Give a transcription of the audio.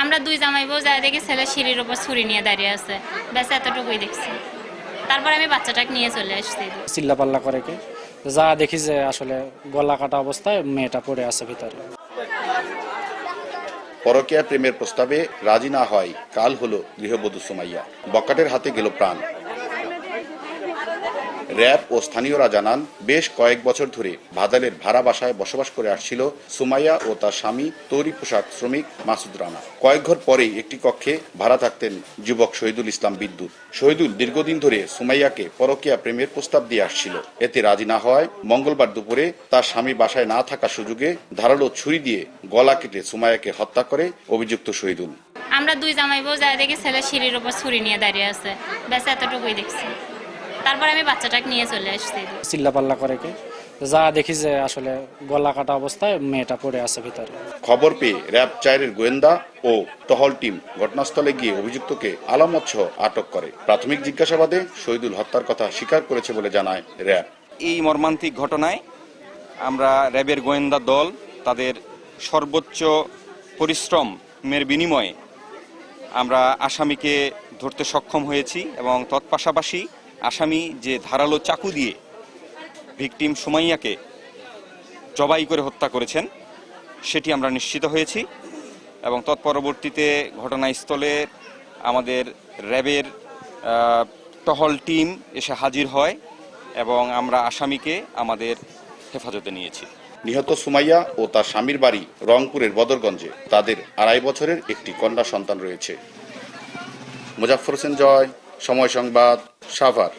আমরা দুই জামাই বউ যাই দেখি ছেলে সিঁড়ির উপর ছুরি নিয়ে দাঁড়িয়ে আছে, ব্যাস এতটুকুই দেখছি। তারপর আমি বাচ্চাটাকে নিয়ে চলে আসছি। চিল্লাপাল্লা করে কি যা দেখি যে আসলে গলা কাটা অবস্থায় মেয়েটা পড়ে আছে ভিতরে। পরকীয়া প্রেমের প্রস্তাবে রাজি না হয় কাল হলো গৃহবধূ সুমাইয়া, বকাটের হাতে গেল প্রাণ। র‍্যাব ও স্থানীয়রা জানান, বেশ কয়েক বছর ধরে ভাদালের ভাড়া বাসায় বসবাস করে আসছিল সুমাইয়া ও তার স্বামী তৈরি পোশাক শ্রমিক মাসুদ রানা। কয়েক ঘর পরেই একটি কক্ষে ভাড়া থাকতেন যুবক শহীদুল ইসলাম বিদ্যুৎ। শহীদুল দীর্ঘদিন ধরে সুমাইয়াকে পরকীয়া প্রেমের প্রস্তাব দিয়ে আসছিল। এতে রাজি না হওয়ায় মঙ্গলবার দুপুরে তার স্বামী বাসায় না থাকার সুযোগে ধারালো ছুরি দিয়ে গলা কেটে সুমাইয়াকে হত্যা করে অভিযুক্ত শহীদুল। আমরা দুই জামাই বউ যাই দেখি ছেলে সিঁড়ির উপর ছুরি নিয়ে দাঁড়িয়ে আছে, ব্যাস এতটুকুই দেখছি। তারপর আমি বাচ্চাটাকে নিয়ে চলে আসছি। চিল্লাপাল্লা করে কি যা দেখি যে আসলে গলা কাটা অবস্থায় মেয়েটা পড়ে আছে ভিতরে। খবর পেয়ে র‍্যাব 4-এর গোয়েন্দা ও টহল টিম ঘটনাস্থলে গিয়ে অভিযুক্তকে আলামত সহ আটক করে। প্রাথমিক জিজ্ঞাসাবাদে শহীদুল হত্যার কথা স্বীকার করেছে বলে জানায় র‍্যাব। এই মর্মান্তিক ঘটনায় আমরা র‍্যাবের গোয়েন্দা দল তাদের সর্বোচ্চ পরিশ্রমের বিনিময়ে আমরা আসামিকে ধরতে সক্ষম হয়েছি এবং তৎপাশাপাশি আসামি যে ধারালো চাকু দিয়ে ভিকটিম সুমাইয়াকে জবাই করে হত্যা করেছেন সেটি আমরা নিশ্চিত হয়েছি এবং তৎপরবর্তীতে ঘটনাস্থলে আমাদের র‍্যাবের টহল টিম এসে হাজির হয় এবং আমরা আসামিকে আমাদের হেফাজতে নিয়েছি। নিহত সুমাইয়া ও তার স্বামীর বাড়ি রংপুরের বদরগঞ্জে। তাদের 2.5 বছরের একটি কন্যা সন্তান রয়েছে। মোজাফফর হোসেন জয়, সময় সংবাদ, সাভার।